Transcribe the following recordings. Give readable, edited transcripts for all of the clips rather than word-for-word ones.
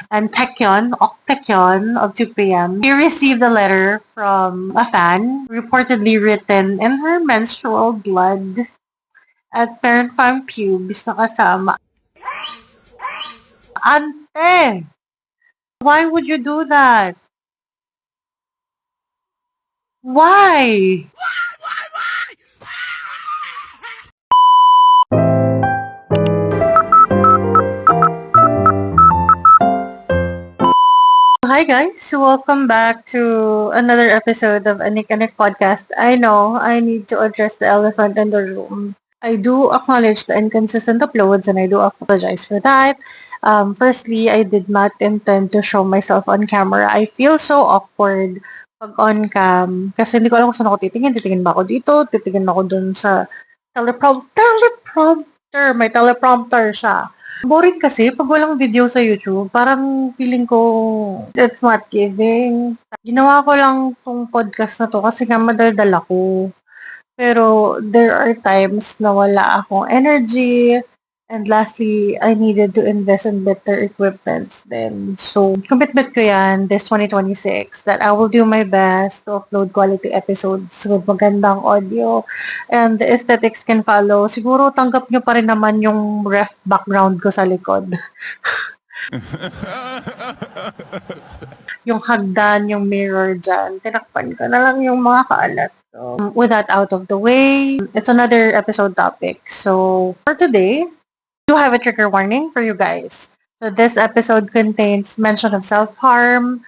and Taekyon of 2 p.m. She received a letter from a fan, reportedly written in her menstrual blood at Parent Farm Pubes na kasama. Ante! Why would you do that? Why? Hi guys, welcome back to another episode of Anik Anik Podcast. I know I need to address the elephant in the room. I do acknowledge the inconsistent uploads and I do apologize for that. Firstly, I did not intend to show myself on camera. I feel so awkward pag on cam kasi hindi ko alam kung saan ako titingin. Titingin ba ako dito? Titingin ba ako dun sa teleprompter. May teleprompter siya. Boring kasi pag walang video sa YouTube, parang feeling ko it's not giving. Ginawa ko lang 'tong podcast na 'to kasi nga madaldal ako. Pero there are times na wala akong energy. And lastly, I needed to invest in better equipments then. So, commitment ko yan this 2026 that I will do my best to upload quality episodes with magandang audio and the aesthetics can follow. Siguro tanggap nyo pa rin naman yung ref background ko sa likod. Yung hagdan, yung mirror dyan, tinakpan ko na lang yung mga kaalat. So, with that out of the way, it's another episode topic. So, for today, do have a trigger warning for you guys. So this episode contains mention of self-harm,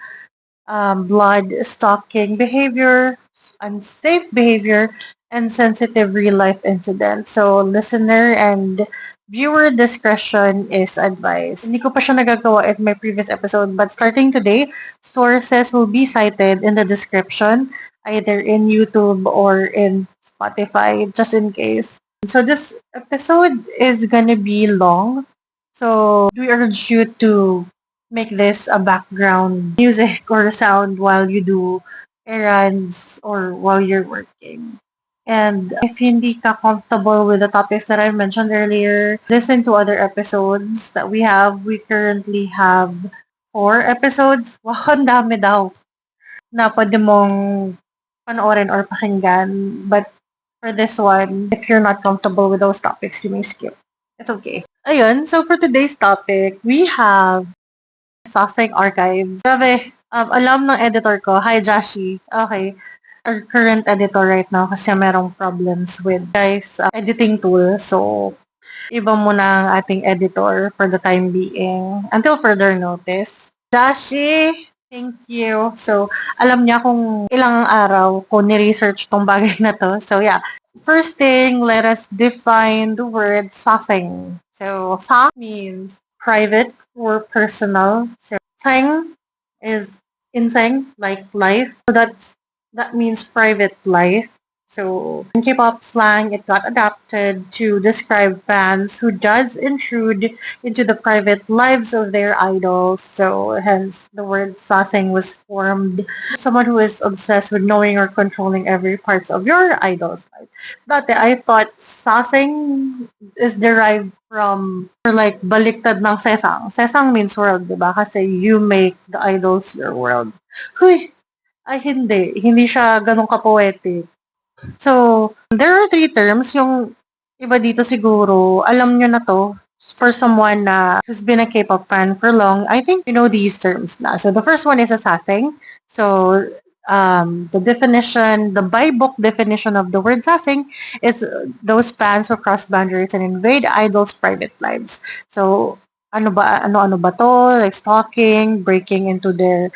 blood stalking behavior, unsafe behavior, and sensitive real-life incidents. So listener and viewer discretion is advised. Hindi ko pa siya nagagawa in my previous episode, but starting today, sources will be cited in the description, either in YouTube or in Spotify, just in case. So this episode is gonna be long. So we urge you to make this a background music or sound while you do errands or while you're working. And if hindi ka comfortable with the topics that I mentioned earlier, listen to other episodes that we have. We currently have 4 episodes. Wow, ang dami daw na pwede mong panoorin or pakinggan. But for this one, if you're not comfortable with those topics, you may skip. It's okay. Ayun, so for today's topic, we have Sassing Archives. Grabe, alam ng editor ko. Hi, Jashi. Okay. Our current editor right now kasi merong problems with guys editing tool. So, iba muna ang ating editor for the time being until further notice. Jashi, thank you. So, alam niya kung ilang araw ko ni-research tong bagay na to. So, yeah. First thing, let us define the word sassing. So, sa means private or personal. So, sang is insang, like life. So, that means private life. So in K-pop slang, it got adapted to describe fans who does intrude into the private lives of their idols. So hence the word sassing was formed. Someone who is obsessed with knowing or controlling every parts of your idol's life. Dati, I thought sassing is derived from or like baliktad ng sesang. Sesang means world, diba? Kasi you make the idols your world. Huy! Ay, hindi. Hindi siya ganun ka-poetic. So, there are 3 terms. Yung iba dito siguro, alam nyo na to. For someone na who's been a K-pop fan for long, I think you know these terms na. So, the first one is sassing. So, the definition, the by book definition of the word sassing is those fans who cross boundaries and invade idols' private lives. So, ano ba to? Like stalking, breaking into their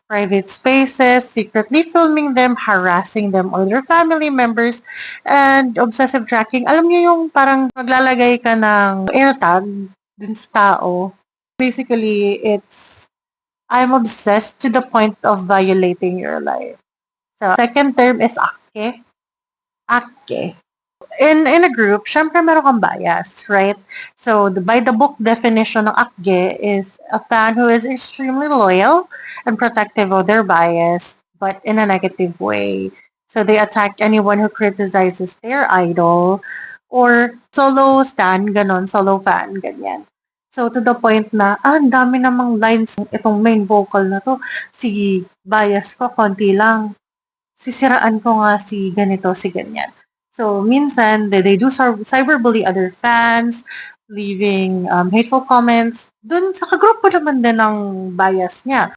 private spaces, secretly filming them, harassing them or their family members, and obsessive tracking. Alam niyo yung parang maglalagay ka ng AirTag dun sa tao. Basically, it's I'm obsessed to the point of violating your life. So, second term is akke. Akke. In a group, syempre meron kang bias, right? So, by the book definition ng akge is a fan who is extremely loyal and protective of their bias, but in a negative way. So, they attack anyone who criticizes their idol or solo stan, ganon, solo fan, ganyan. So, to the point na, ang dami namang lines itong main vocal na 'to, si bias ko konti lang, sisiraan ko nga si ganito, si ganyan. So, minsan they do cyberbully other fans, leaving, hateful comments dun sa kagrupo naman din ng bias niya.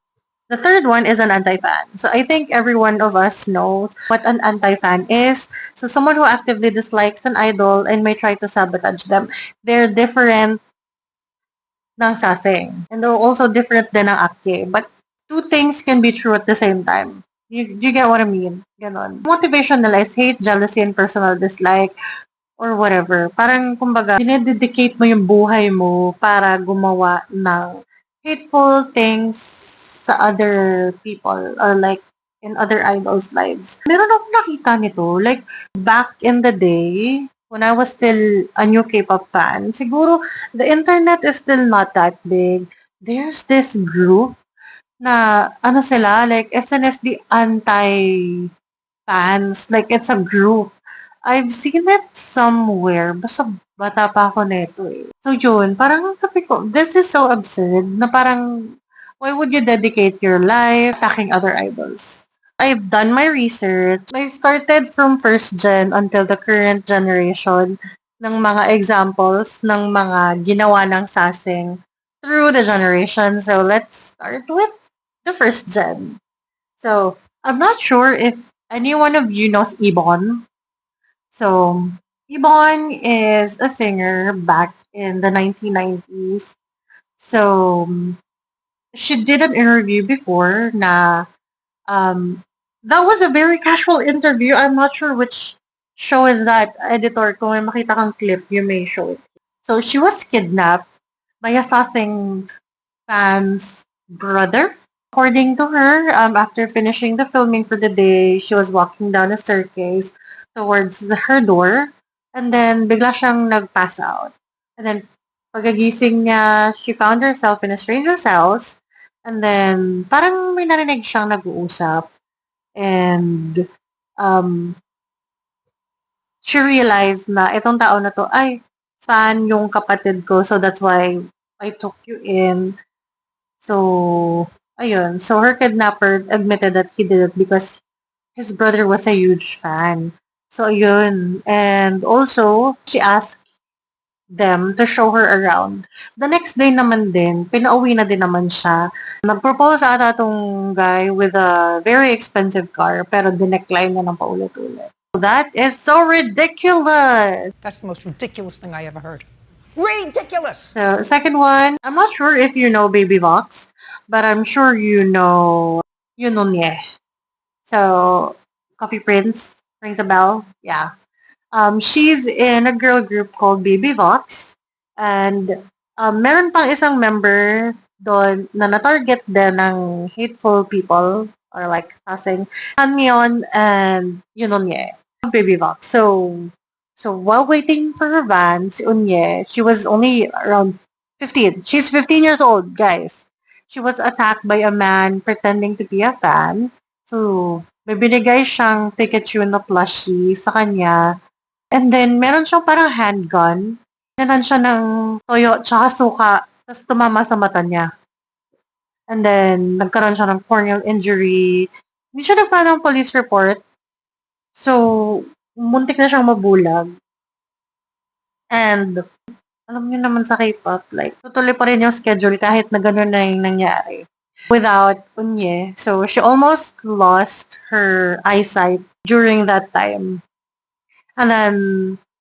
The third one is an anti-fan. So I think every one of us knows what an anti-fan is. So someone who actively dislikes an idol and may try to sabotage them. They're different ng sasing. And they're also different din ng akye. But two things can be true at the same time. You get what I mean? Ganon. Motivation nila is hate, jealousy, and personal dislike or whatever. Parang, kumbaga, dinededicate mo yung buhay mo para gumawa ng hateful things sa other people or like in other idols' lives. Meron akong nakita nito. Like, back in the day, when I was still a new K-pop fan, siguro the internet is still not that big. There's this group na, ano sila, like SNSD anti-fans. Like, it's a group. I've seen it somewhere. Basta bata pa ako neto eh. So yun, parang sabi ko, this is so absurd na parang, why would you dedicate your life attacking other idols? I've done my research. I started from first gen until the current generation ng mga examples ng mga ginawa ng sasing through the generation. So let's start with the first gen. So I'm not sure if any one of you knows Ibon. So Ibon is a singer back in the 1990s. So she did an interview before na that was a very casual interview. I'm not sure which show is that. Editor, kung may makita kang clip, you may show it. So she was kidnapped by a Sasing fan's brother. According to her, after finishing the filming for the day, she was walking down a staircase towards her door, and then bigla siyang nag-pass out. And then pagkagising niya, she found herself in a stranger's house, and then parang may narinig siyang nag-uusap, and um, she realized na itong tao na to ay fan yung kapatid ko, so that's why I took you in. So, ayun. So, her kidnapper admitted that he did it because his brother was a huge fan. So, ayun. And also, she asked them to show her around. The next day naman din, pinauwi na din naman siya. Nag-propose ata tong guy with a very expensive car, pero dinecline na ng paulit-ulit. That is so ridiculous! That's the most ridiculous thing I ever heard. Ridiculous! So, second one, I'm not sure if you know Baby Vox, but I'm sure you know Yunonye. So, Coffee Prince rings a bell. Yeah. She's in a girl group called Baby Vox. And meron pang isang member doon na na-target din ng hateful people or like sassing Hanmyeon and Yunonye. Baby Vox. So while waiting for her van, si Unye, she was only around 15. She's 15 years old, guys. She was attacked by a man pretending to be a fan. So, may binigay siyang Pikachu na plushie sa kanya. And then, meron siyang parang handgun. Nanan siya ng toyo tsaka suka. Tapos tumama sa mata niya. And then, nagkaroon siya ng corneal injury. Hindi siya nag-file ng police report. So, muntik na siyang mabulag. And, alam niyo naman sa K-pop, like, tutuloy pa rin yung schedule kahit na gano'n na yung nangyari. Without Unye. So, she almost lost her eyesight during that time. And then,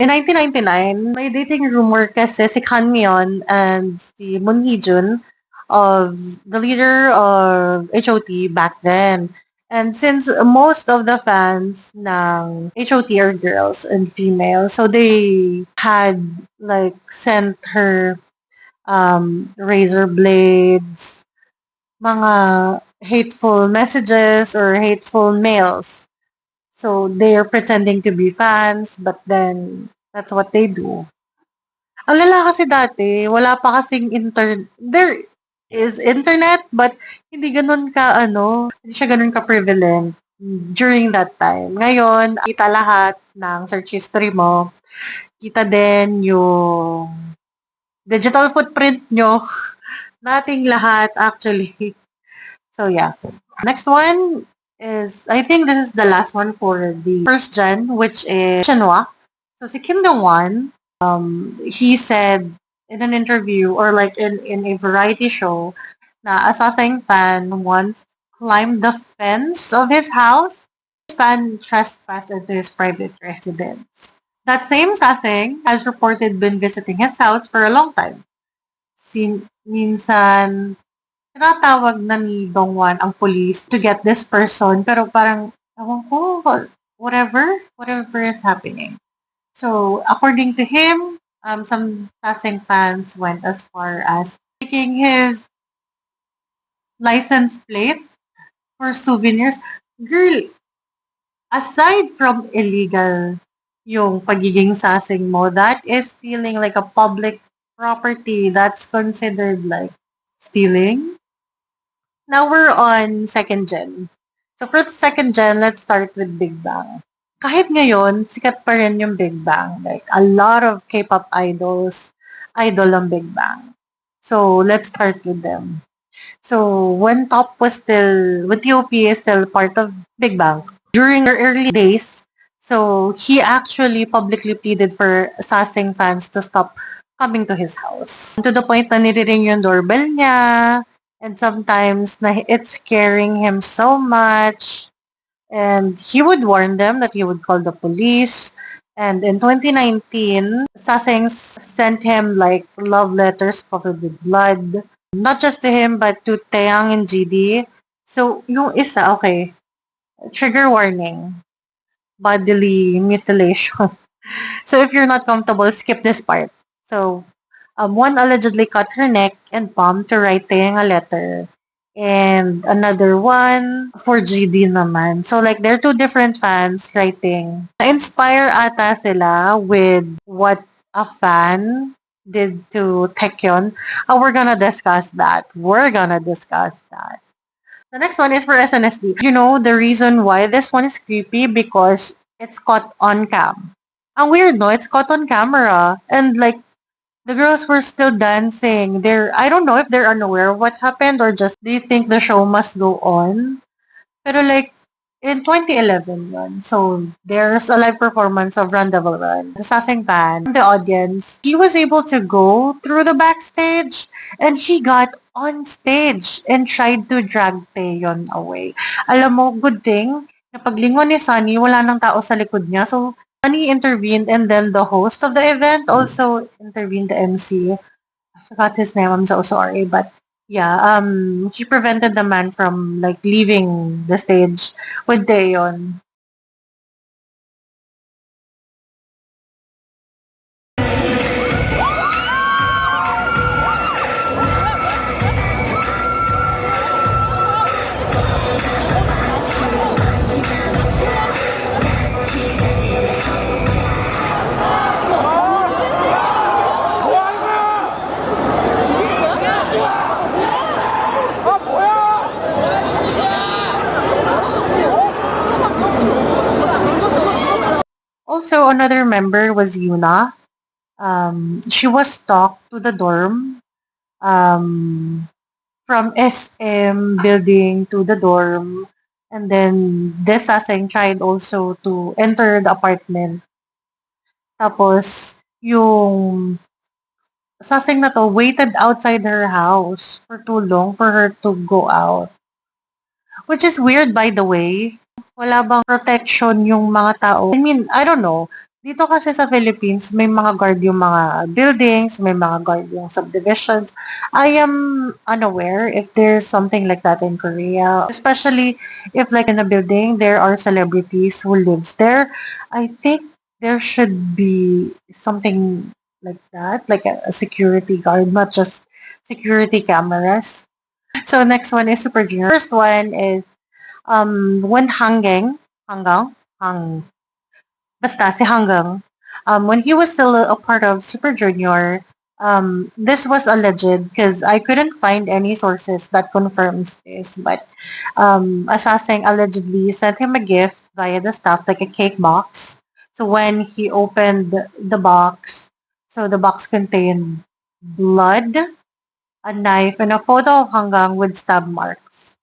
in 1999, may dating rumor kasi si Kanmyeon and si Moon Hee-jun of the leader of HOT back then. And since most of the fans ng HOT are girls and female, so they had like sent her razor blades, mga hateful messages or hateful mails. So they're pretending to be fans, but then that's what they do. Ang lala kasi dati, wala pa kasing there is internet, but hindi ganun ka, hindi siya ganun ka-prevalent during that time. Ngayon, kita lahat ng search history mo. Kita din yung digital footprint nyo. Nating lahat, actually. So, yeah. Next one is, I think this is the last one for the first gen, which is Shinwa. So, si Kim Dong-won, he said in an interview or like in a variety show na a Sasang fan once climbed the fence of his house. His fan trespassed into his private residence. That same Sasang has reported been visiting his house for a long time. Minsan, tinatawag na ni Dongwan ang police to get this person, pero parang, ewan ko, whatever is happening. So, according to him, some Saseng fans went as far as taking his license plate for souvenirs. Girl, aside from illegal yung pagiging sasing mo, that is stealing like a public property. That's considered like stealing. Now we're on second gen. So for the second gen, let's start with Big Bang. Kahit ngayon, sikat pa rin yung Big Bang. Like, a lot of K-pop idols, idol ang Big Bang. So, let's start with them. So, when when T.O.P is still part of Big Bang, during their early days, so he actually publicly pleaded for Sasing fans to stop coming to his house. To the point na niriring yung doorbell niya, and sometimes na it's scaring him so much. And he would warn them that he would call the police. And in 2019, Saseng sent him like love letters covered with blood. Not just to him, but to Taeyang and GD. So, yung isa, okay, trigger warning, bodily mutilation. So, if you're not comfortable, skip this part. So, one allegedly cut her neck and palm to write Taeyang a letter. And another one for GD naman. So, like, they're two different fans writing. Na-inspire ata sila with what a fan did to Taekyon. We're gonna discuss that. The next one is for SNSD. You know, the reason why this one is creepy because it's caught on cam. Ang weird, no? It's caught on camera. And, like, the girls were still dancing. I don't know if they're unaware of what happened or just they think the show must go on. Pero like, in 2011 yun. So, there's a live performance of Run Devil Run. The Saseng fan, the audience, he was able to go through the backstage and he got on stage and tried to drag Taeyeon away. Alam mo, good thing, na paglingon ni Sunny, wala nang tao sa likod niya. So, Sunny intervened and then the host of the event also intervened, the MC. I forgot his name, I'm so sorry, but yeah, he prevented the man from like leaving the stage with Taeyeon. Also, another member was Yuna. She was stalked to the dorm from SM building to the dorm. And then this Saseng tried also to enter the apartment. Tapos, yung Saseng na to waited outside her house for too long for her to go out. Which is weird, by the way. Wala bang protection yung mga tao? I mean, I don't know. Dito kasi sa Philippines, may mga guard yung mga buildings, may mga guard yung subdivisions. I am unaware if there's something like that in Korea. Especially if like in a building, there are celebrities who lives there. I think there should be something like that, like a security guard, not just security cameras. So next one is Super Junior. First one is when basta si Hanggang, when he was still a part of Super Junior, this was alleged because I couldn't find any sources that confirms this, but Asaseng allegedly sent him a gift via the staff, like a cake box. So when he opened the box, so the box contained blood, a knife, and a photo of Hanggang with stab marks.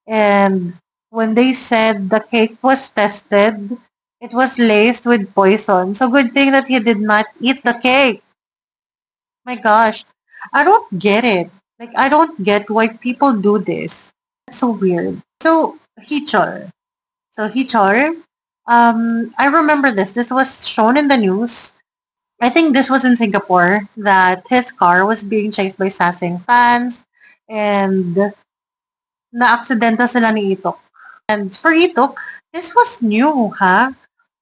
And when they said the cake was tested, it was laced with poison. So good thing that he did not eat the cake. My gosh, I don't get it. Like, I don't get why people do this. It's so weird. So, Hichol. Hichol, I remember this. This was shown in the news. I think this was in Singapore that his car was being chased by Sasing fans and na-aksidente sila ni Itok. And for Itok, this was new, huh?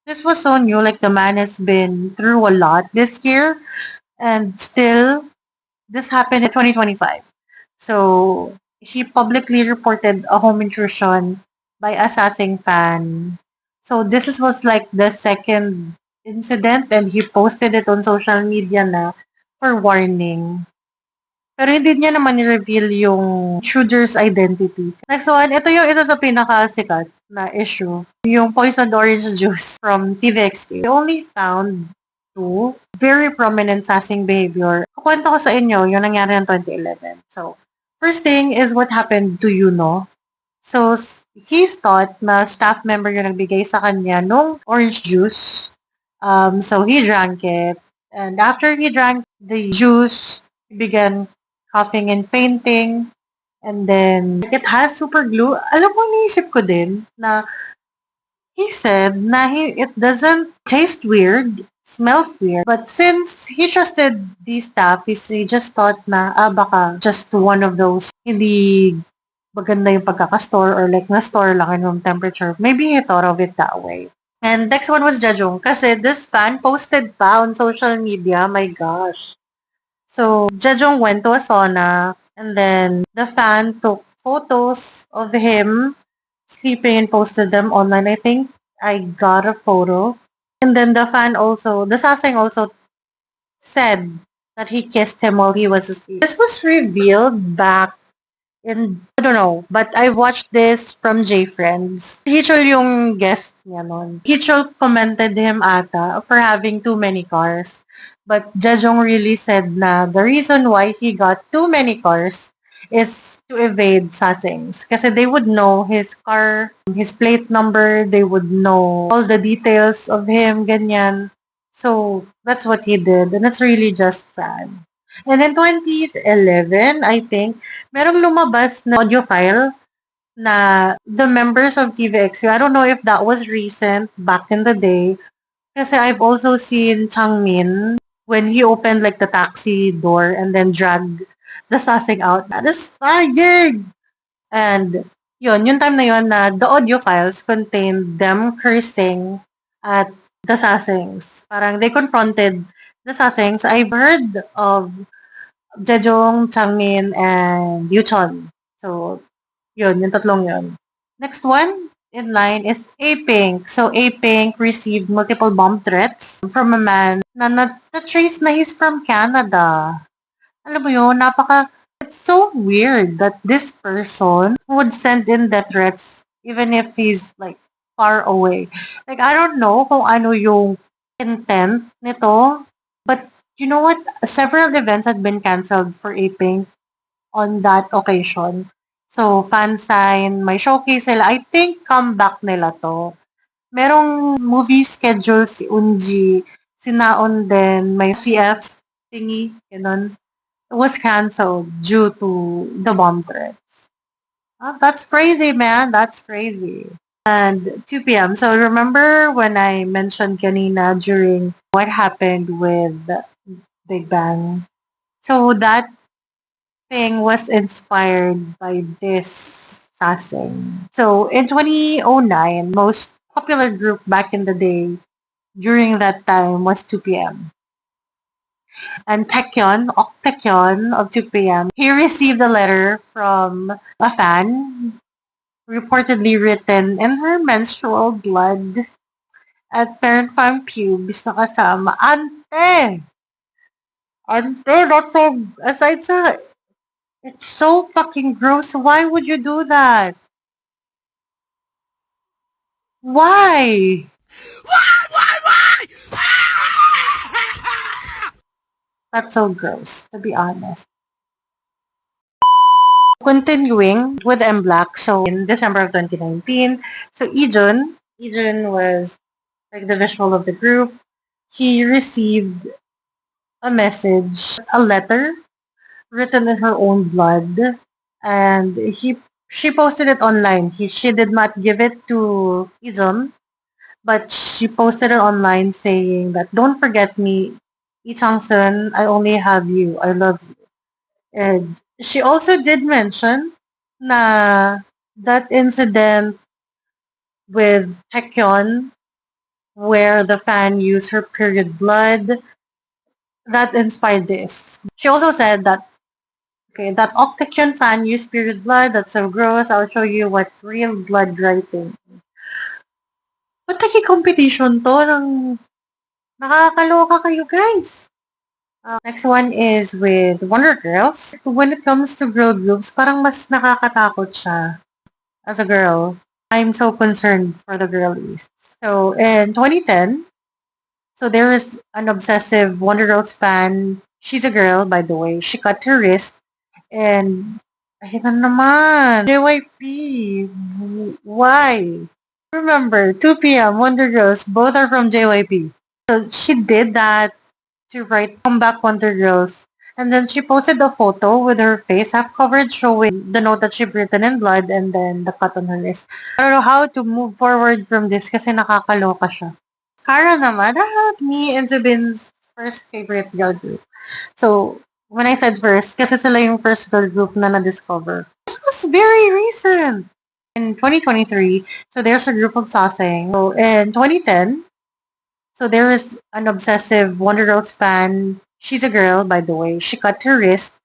This was so new. Like, the man has been through a lot this year and still this happened in 2025. So he publicly reported a home intrusion by a Sasing fan. So this was like the second incident and he posted it on social media na for warning. Pero hindi niya naman ni-reveal yung shooter's identity. Next one, ito yung isa sa pinakasikat na issue. Yung poisoned orange juice from TVXQ. We only found two very prominent sassing behavior. Kukwento ko sa inyo yung nangyari ng 2011. So, first thing is what happened to Yuno. So, he's thought na staff member yung nagbigay sa kanya nung orange juice. So, he drank it. And after he drank the juice, he began coughing and fainting. And then, it has super glue. Alam mo, naisip ko din na he said na it doesn't taste weird, smells weird. But since he trusted these staff, he just thought na, baka just one of those hindi maganda yung pagkakastore or like na-store lang in room temperature. Maybe he thought of it that way. And next one was Jejong. Kasi this fan posted pa on social media. My gosh. So, Jejong went to a sauna and then the fan took photos of him sleeping and posted them online. I think I got a photo. And then the Sasang also said that he kissed him while he was asleep. This was revealed back in, I don't know, but I watched this from J-Friends. Hichol yung guest niya nun. Hichol commented him ata for having too many cars. But Jejong really said na the reason why he got too many cars is to evade Sasings. Kasi they would know his car, his plate number, they would know all the details of him, ganyan. So, that's what he did. And it's really just sad. And in 2011, I think, merong lumabas na audio file na the members of TVXU, I don't know if that was recent back in the day, kasi I've also seen Changmin when he opened like the taxi door and then dragged the Sasing out. That is fired! And yung time na yun na the audio files contained them cursing at the Sasings. Parang they confronted the Sasings. I've heard of Jejong, Changmin, and Yuchon. So, yung tatlong yun. Next one in line is A-Pink. So, A-Pink received multiple bomb threats from a man na na-trace na he's from Canada. Alam mo yun, it's so weird that this person would send in death threats even if he's like far away. Like, I don't know kung ano yung intent nito, but you know what? Several events had been canceled for A-Pink on that occasion. So, fan sign, may showcase sila. I think comeback nila to. Merong movie schedule si Unji, si Naon din, may CF thingy, ganun. It was canceled due to the bomb threats. That's crazy, man. That's crazy. And 2 p.m. So remember when I mentioned kanina during what happened with Big Bang? So that thing was inspired by this Sasing. So in 2009, most popular group back in the day during that time was 2 p.m. And Taekyon of 2 p.m., he received a letter from a fan reportedly written in her menstrual blood at parent farm pubes na kasama. Ante! That's so, aside sa, it's so fucking gross. Why would you do that? Why? That's so gross, to be honest. Continuing with M Black, so in December of 2019, so Ijun was like the visual of the group. He received a message, a letter written in her own blood, and she posted it online. She did not give it to Ijun, but she posted it online saying that don't forget me, Lee Chang-sun, I only have you. I love you. And she also did mention na that incident with Taekyon where the fan used her period blood that inspired this. She also said that okay, that Octagon fan used period blood, that's so gross. I'll show you what real blood writing. Ba't competition to ng nakakaloka kayo guys? Next one is with Wonder Girls. When it comes to girl groups, parang mas nakakatakot siya as a girl. I'm so concerned for the girlies. So in 2010, so there is an obsessive Wonder Girls fan. She's a girl, by the way. She cut her wrist and ayun na naman. JYP. Why? Remember, 2 p.m. Wonder Girls, both are from JYP. So she did that to write Comeback Wonder Girls. And then she posted a photo with her face half covered showing the note that she'd written in blood and then the cut on her wrist. I don't know how to move forward from this kasi nakakaloka siya. Kara naman, me and Zubin's first favorite girl group. So, when I said first, kasi sila yung first girl group na na-discover. This was very recent. In 2023, so there's a group of Saseng. So, in 2010, so there is an obsessive Wonder Girls fan. She's a girl, by the way. She cut her wrist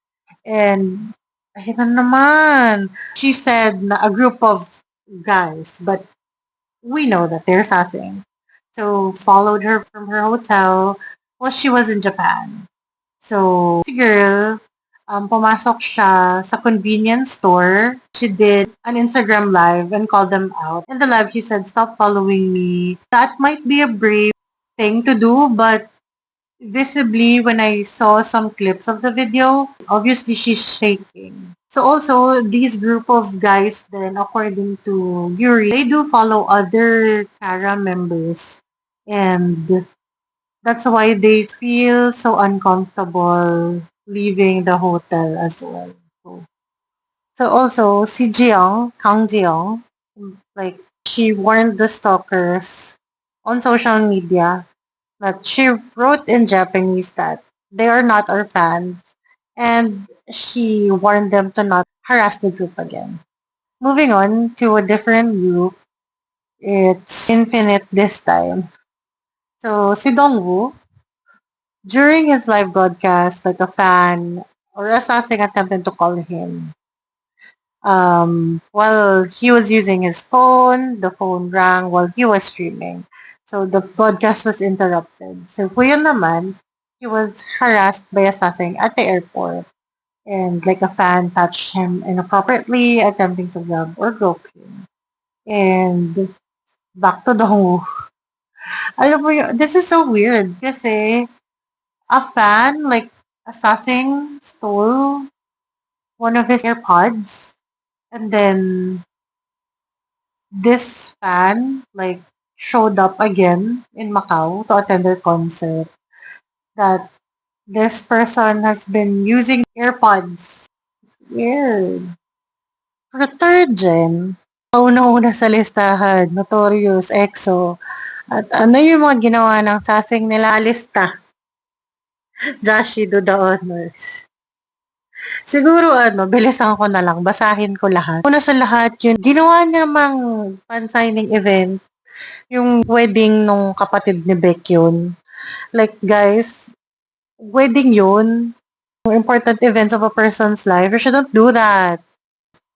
and ayun na naman. She said na a group of guys, but we know that they're Saseng. So followed her from her hotel while she was in Japan. So si girl, pumasok siya sa convenience store. She did an Instagram live and called them out. In the live, she said, "Stop following me." That might be a brave thing to do, but visibly when I saw some clips of the video, obviously she's shaking. So also, these group of guys then, according to Yuri, they do follow other Kara members. And that's why they feel so uncomfortable leaving the hotel as well. So also, si Jiyoung, Kang Jiyoung, like, she warned the stalkers on social media that she wrote in Japanese that they are not our fans and she warned them to not harass the group again. Moving on to a different group, it's Infinite this time. So si Dongwoo, during his live broadcast, like a fan or assassin attempted to call him. While he was using his phone, the phone rang while he was streaming. So the broadcast was interrupted. So Kuya naman, he was harassed by a sasing at the airport. And like a fan touched him inappropriately, attempting to grab or grope him. And back to the Dongwoo. Alam mo yun, this is so weird kasi a fan, like a sasing stole one of his AirPods and then this fan like showed up again in Macau to attend their concert that this person has been using AirPods. Weird. For third gen, una-una sa listahan, Notorious, EXO. At ano yung mga ginawa ng sasing nila lista? Joshi, do the honors. Siguro bilisan ko na lang, basahin ko lahat. Una sa lahat yun, ginawa niya namang fan-signing event yung wedding nung kapatid ni Beck yun. Like, guys, wedding yun. Important events of a person's life. You shouldn't do that.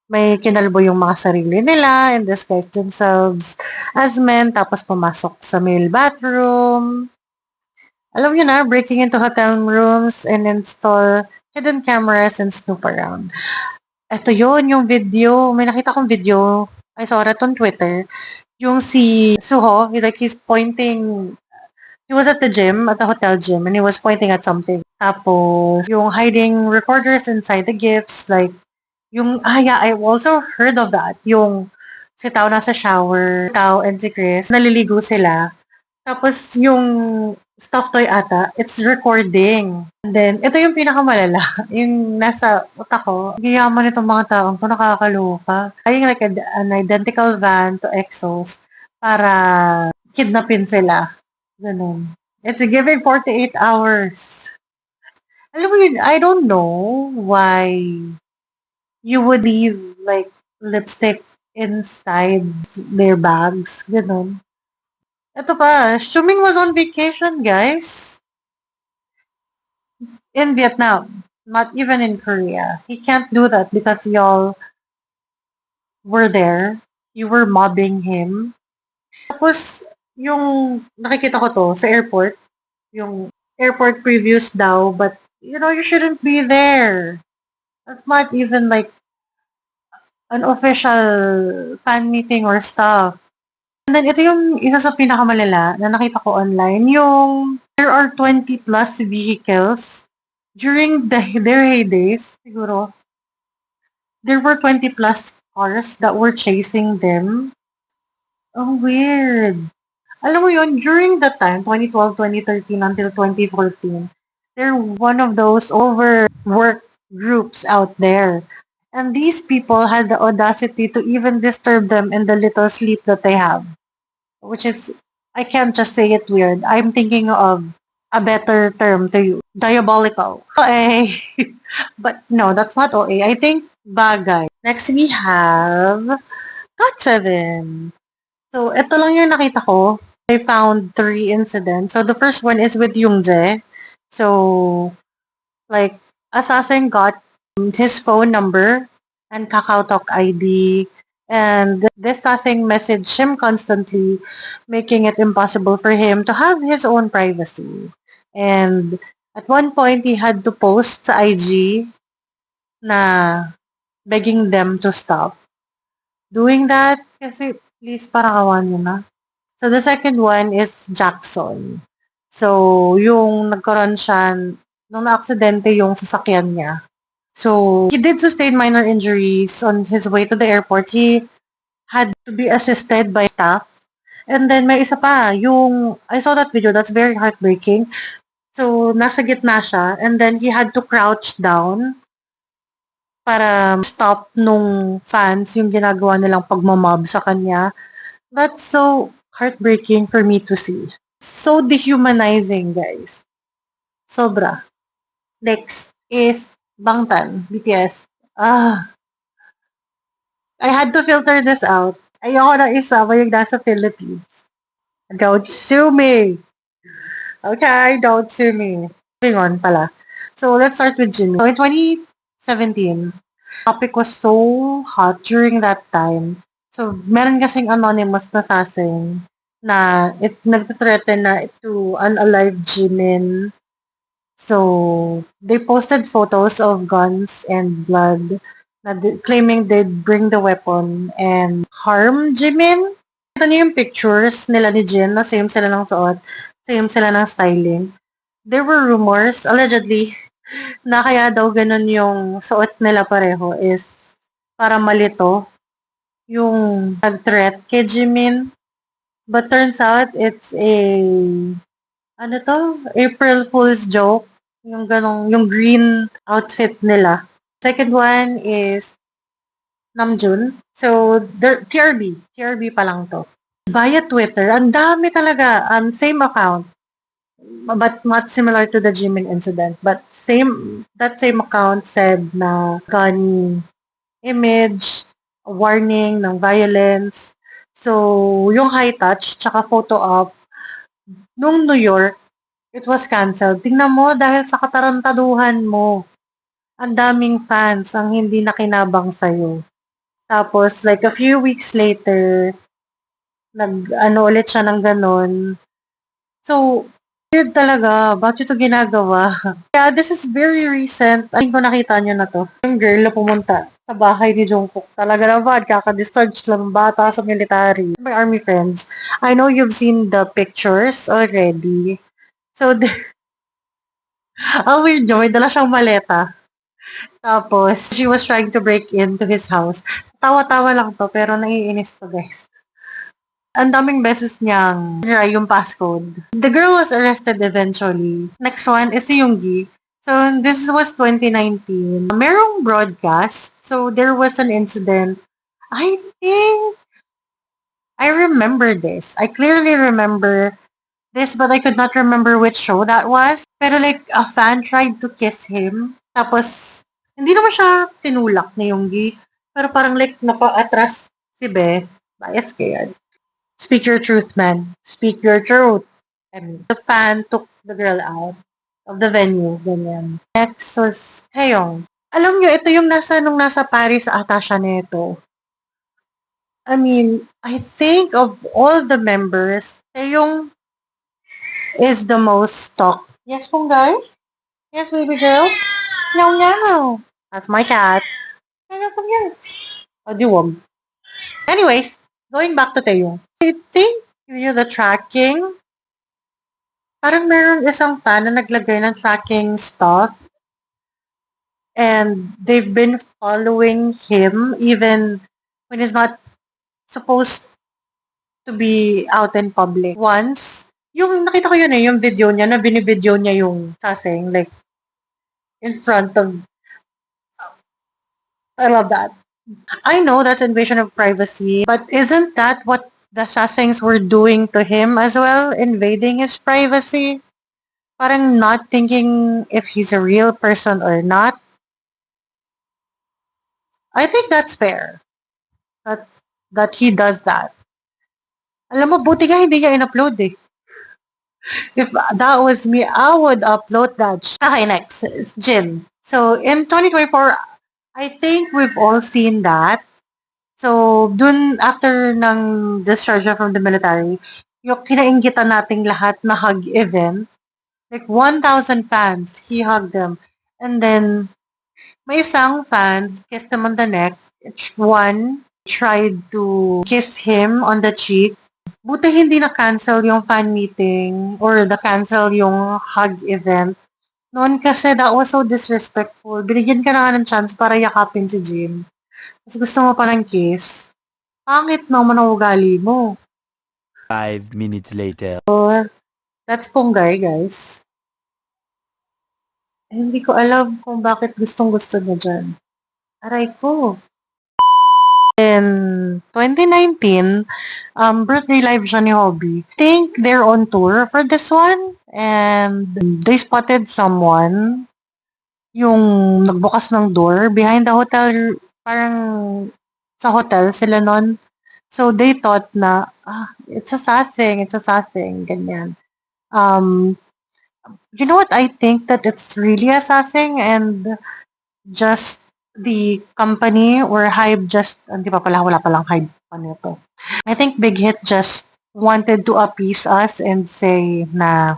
May kinalbo yung mga sarili nila and disguise themselves as men tapos pumasok sa male bathroom. Alam niyo na, breaking into hotel rooms and install hidden cameras and snoop around. Ito yun, yung video. May nakita kong video. I saw it on Twitter. Yung si Suho, like he's pointing He was at the gym, at the hotel gym, and he was pointing at something. Tapos, yung hiding recorders inside the gifts, like, yeah, I also heard of that. Yung si Tao nasa shower, Tao and si Chris, naliligo sila. Tapos yung stuffed toy ata, it's recording. And then, ito yung pinakamalala. Yung nasa utak ko, giyaman itong mga taong to nakakaloka. Buying like an identical van to Exos para kidnapin sila. Ganun. It's giving 48 hours. Alam mo yun, I don't know why you would leave like lipstick inside their bags. Ganun. Ito pa, Shuming was on vacation, guys. In Vietnam. Not even in Korea. He can't do that because y'all were there. You were mobbing him. Tapos, yung nakikita ko to sa airport, yung airport previews daw, but you shouldn't be there. That's not even like an official fan meeting or stuff. And then, ito yung isa sa pinakamalala na nakita ko online, yung there are 20 plus vehicles during their heydays, siguro, there were 20 plus cars that were chasing them. Oh, weird. Alam mo yun, during that time, 2012, 2013 until 2014, they're one of those overworked groups out there. And these people had the audacity to even disturb them in the little sleep that they have. Which is, I can't just say it weird. I'm thinking of a better term to you. Diabolical. OA. But no, that's not OA. I think bagay. Next we have GOT7. So, ito lang yung nakita ko. I found 3 incidents. So, the first one is with Youngjae. So, like, assassin got his phone number and KakaoTalk ID, and this assassin messaged him constantly, making it impossible for him to have his own privacy. And at one point, he had to post sa IG na begging them to stop doing that kasi please parang awan nyo na. So, the second one is Jackson. So, yung nagkaroon siya, nung na-aksidente yung sasakyan niya. So, he did sustain minor injuries on his way to the airport. He had to be assisted by staff. And then, may isa pa, I saw that video, that's very heartbreaking. So, nasa gitna siya, and then he had to crouch down para stop nung fans yung ginagawa nilang pagmamob sa kanya. That's so heartbreaking for me to see. So dehumanizing, guys. Sobra. Next is Bangtan, BTS. I had to filter this out. Ayoko na isama yung nasa Philippines. Don't sue me. Okay, don't sue me. Moving on pala. So, let's start with Jin. So, in 2017, topic was so hot during that time. So, meron kasing anonymous na sasing na nagtathreaten na to unalive Jimin. So, they posted photos of guns and blood na claiming they'd bring the weapon and harm Jimin. Ito niyo yung pictures nila ni Jin na same sila ng suot, same sila ng styling. There were rumors, allegedly, na kaya daw ganun yung suot nila pareho is para malito yung threat kay Jimin. But turns out, it's April Fool's joke. Yung ganong, yung green outfit nila. Second one is Namjoon. So, TRB pa lang to. Via Twitter, ang dami talaga, same account. But not similar to the Jimin incident. But that same account said na gun image, warning ng violence. So, yung high touch, tsaka photo op, nung New York, it was canceled. Tingnan mo, dahil sa katarantaduhan mo, ang daming fans ang hindi nakinabang sa'yo. Tapos, like a few weeks later, ulit siya ng ganon. So, weird talaga. Bakit ito ginagawa? Yeah, this is very recent. Ko nakita nyo na to. Yung girl na pumunta sa bahay ni Jungkook. Talaga naman, kaka-discharge lang bata sa military. My army friends, I know you've seen the pictures already. So, ang weird nyo, may dala siyang maleta. Tapos, she was trying to break into his house. Tawa-tawa lang to, pero naiinis to, guys. Ang daming beses niyang try yung passcode. The girl was arrested eventually. Next one is si Yoongi. So, this was 2019. Merong broadcast. So, there was an incident. I think I remember this. I clearly remember this, but I could not remember which show that was. Pero like, a fan tried to kiss him. Tapos, hindi naman siya tinulak ni Yoongi. Pero parang like, napa-atras si Be. Bias kaya. Speak your truth, man. Speak your truth. And the fan took the girl out of the venue. Ganyan. Next was Taeyong. Alam nyo, ito yung nung nasa Paris ata siya nito. I mean, I think of all the members, Taeyong is the most stalked. Yes, Punggay? Yes, baby girl? No, no. That's my cat. Ano come here? Oh, diwam. Anyways, going back to Taeyong. I think the tracking, parang meron isang fan na naglagay ng tracking stuff and they've been following him even when he's not supposed to be out in public. Once, yung nakita ko yun yung video niya na binibideo niya yung saseng like in front of, I love that. I know that's invasion of privacy, but isn't that what the sasengs were doing to him as well, invading his privacy? Parang not thinking if he's a real person or not. I think that's fair. That he does that. Alam mo, buti nga hindi niya in-upload eh. If that was me, I would upload that. Okay, next is Jin. So, in 2024, I think we've all seen that. So, dun after ng discharge from the military, yung kinainggitan nating lahat na hug event, like 1,000 fans, he hugged them. And then, may isang fan kissed him on the neck. One tried to kiss him on the cheek. Buti hindi na-cancel yung fan meeting or na-cancel yung hug event. Noon kasi that was so disrespectful. Binigyan ka na nga ng chance para yakapin si Jim. Tapos gusto mo pa ng kiss. Pangit naman ang ugali mo. 5 minutes later. That's Ponggay, guys. Hindi ko alam kung bakit gustong-gusto na dyan. Aray ko. In 2019, birthday live siya ni Hobby. I think they're on tour for this one. And they spotted someone yung nagbukas ng door behind the hotel. Parang sa hotel sila nun. So they thought na, it's a saseng, ganyan. You know what? I think that it's really a saseng and just the company or Hybe just, hindi pa pala, wala palang Hybe pa nito. I think Big Hit just wanted to appease us and say na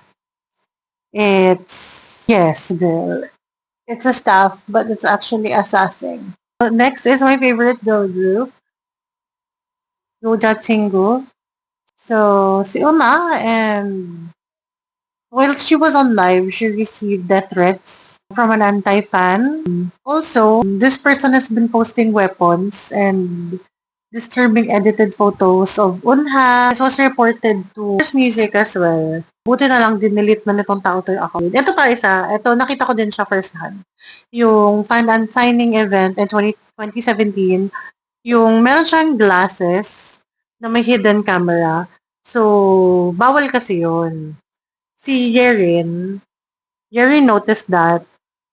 it's, yes, girl, it's a staff, but it's actually a saseng. So next is my favorite girl group, Yoja Chingu. So, si Una, and while she was on live, she received death threats from an anti-fan. Also, this person has been posting weapons and disturbing edited photos of Unha. This was reported to First Music as well. Buti na lang dinelete na nitong tao to yung account. Ito pa isa. Ito, nakita ko din siya first hand. Yung fan unsigning event in 2017, yung meron siyang glasses na may hidden camera. So, bawal kasi yun. Si Yerin noticed that.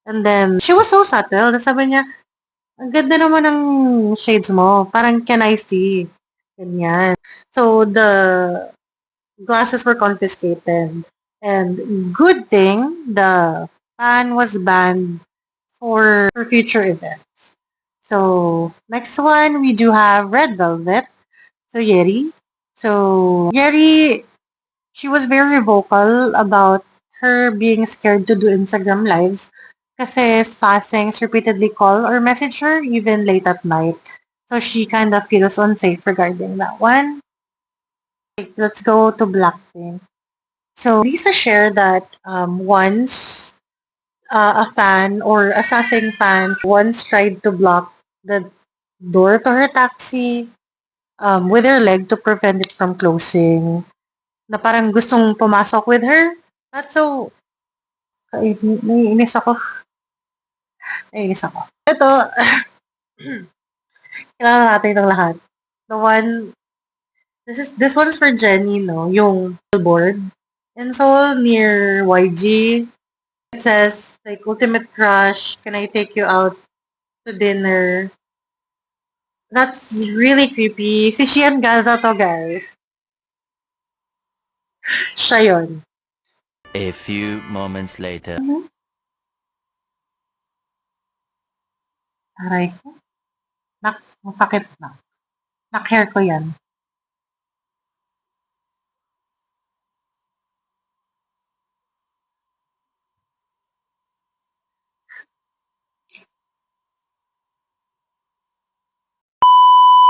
And then, she was so subtle. Sabi niya, ang ganda naman ng shades mo. Parang, can I see? Ganyan. So, the glasses were confiscated. And good thing, the fan was banned for future events. So, next one, we do have Red Velvet. So, Yeri. So, Yeri, she was very vocal about her being scared to do Instagram lives Kasi Sasengs repeatedly call or message her even late at night. So she kind of feels unsafe regarding that one. Let's go to Blackpink. So Lisa shared that once a fan or a Saseng fan once tried to block the door to her taxi with her leg to prevent it from closing. Na parang gustong pumasok with her. That's so... Naiinis ako. Naiinis ako. Ito, kailangan natin ng lahat. The one, this one's for Jenny, no? Yung billboard. In Seoul, near YG. It says, like, ultimate crush, can I take you out to dinner? That's really creepy. Si Shian Gaza to, guys. Siya yun. A few moments later. Aray ko. Ang sakit na. Nak-hair ko yan.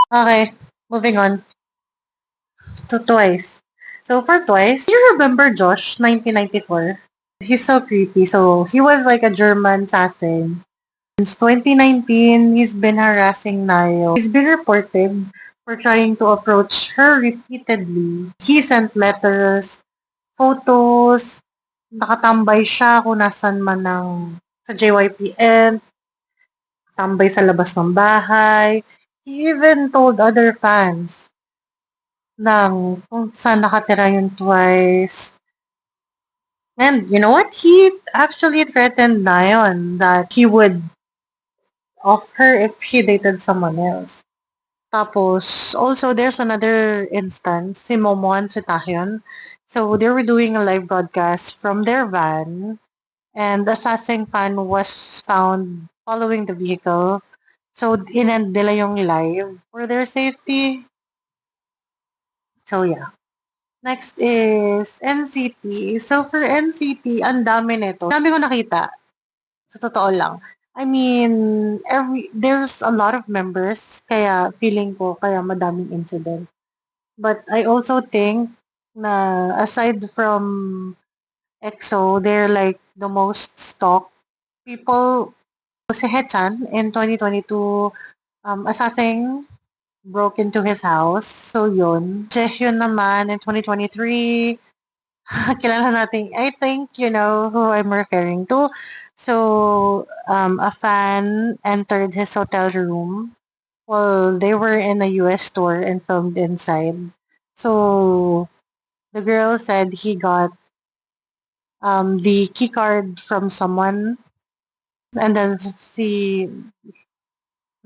Okay, moving on to Twice. So for Twice, you remember Josh, 1994? He's so creepy. So he was like a German assassin. Since 2019, he's been harassing Nayo. He's been reported for trying to approach her repeatedly. He sent letters, photos, nakatambay siya kung nasan man ng sa JYPM, tambay sa labas ng bahay. He even told other fans ng kung saan nakatira yung Twice. And you know what? He actually threatened Nayon that he would off her if she dated someone else. Tapos, also, there's another instance, si Momo and si Tahyun. So, they were doing a live broadcast from their van, and the Saseng fan was found following the vehicle. So, inend nila yung live for their safety. So, yeah. Next is NCT. So, for NCT, ang dami nito. Dami ko nakita. Sa totoo lang. I mean, there's a lot of members, kaya feeling ko, kaya madaming incident. But I also think na aside from EXO, they're like the most stalked people. Si Hechan in 2022, Asaseng broke into his house. So yun. Jaehyun naman in 2023, kilala natin, I think you know who I'm referring to. So, a fan entered his hotel room while they were in a US store and filmed inside. So, the girl said he got the key card from someone, and then si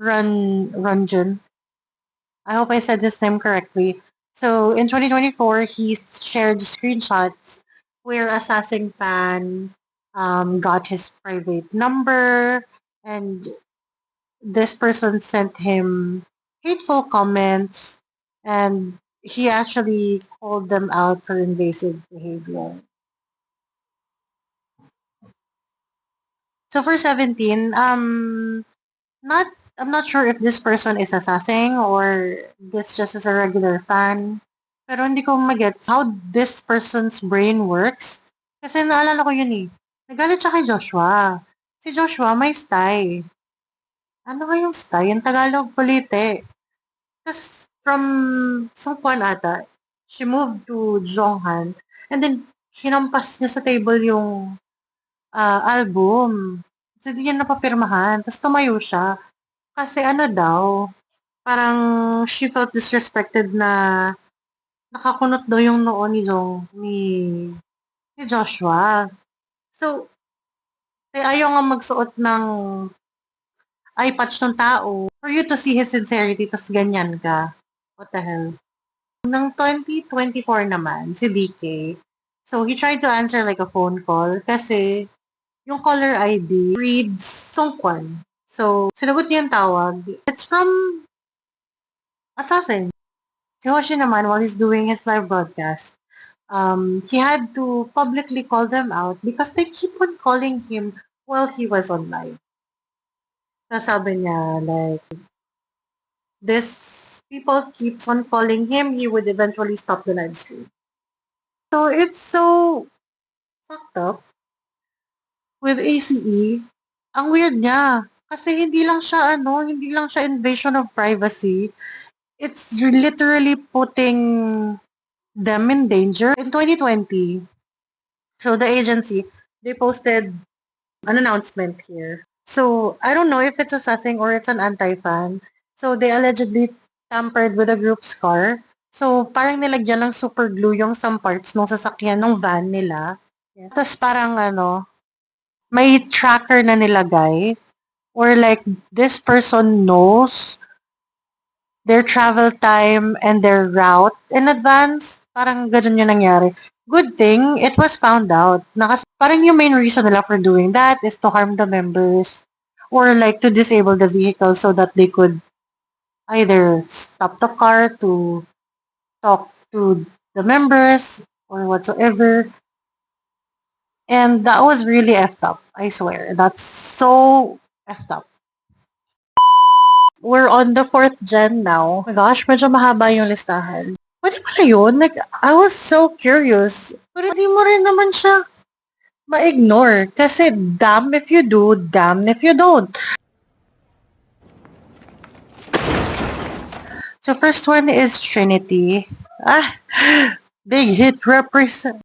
Ranjun. I hope I said his name correctly. So in 2024, he shared screenshots where Assassin fan got his private number, and this person sent him hateful comments, and he actually called them out for invasive behavior. So for 17, not I'm not sure if this person is assassin or this just is a regular fan. Pero hindi ko magets how this person's brain works. Kasi naalala ko yun eh. Nagalit siya kay Joshua. Si Joshua may stay. Ano nga yung stay? Yung Tagalog polite. Tapos from Sungkwan ata, she moved to Jonghan. And then, hinampas niya sa table yung album. So, di niya napapirmahan. Tapos tumayo siya. Kasi ano daw, parang she felt disrespected na nakakunot daw yung noo ni Joshua. So, ayaw nga magsuot ng eye patch ng tao for you to see his sincerity, tas ganyan ka. What the hell? Nang 2024 naman, si DK, so he tried to answer like a phone call kasi yung caller ID reads Songkwan. So, sinagot niya yung tawag. It's from Assassin. Si Hoshi naman, while he's doing his live broadcast, he had to publicly call them out because they keep on calling him while he was on live. Sabi niya, like, this people keeps on calling him, he would eventually stop the live stream. So it's so fucked up with ACE. Ang weird niya. Kasi hindi lang siya invasion of privacy. It's literally putting them in danger. In 2020, so the agency, they posted an announcement here. So I don't know if it's a sassing or it's an anti-fan. So they allegedly tampered with the group's car. So parang nilagyan ng super glue yung some parts ng sasakyan ng van nila. Tapos parang may tracker na nilagay or like this person knows their travel time and their route in advance. Parang ganun yung nangyari. Good thing, it was found out. Parang yung main reason nila for doing that is to harm the members or like to disable the vehicle so that they could either stop the car to talk to the members or whatsoever. And that was really effed up. I swear. That's so effed up. We're on the 4th gen now. Oh my gosh, medyo mahaba yung listahan. Pwede pala yun? Like, I was so curious. Pero di mo rin naman siya ma-ignore. Kasi damn if you do, damn if you don't. So first one is Trinity. Big hit represent.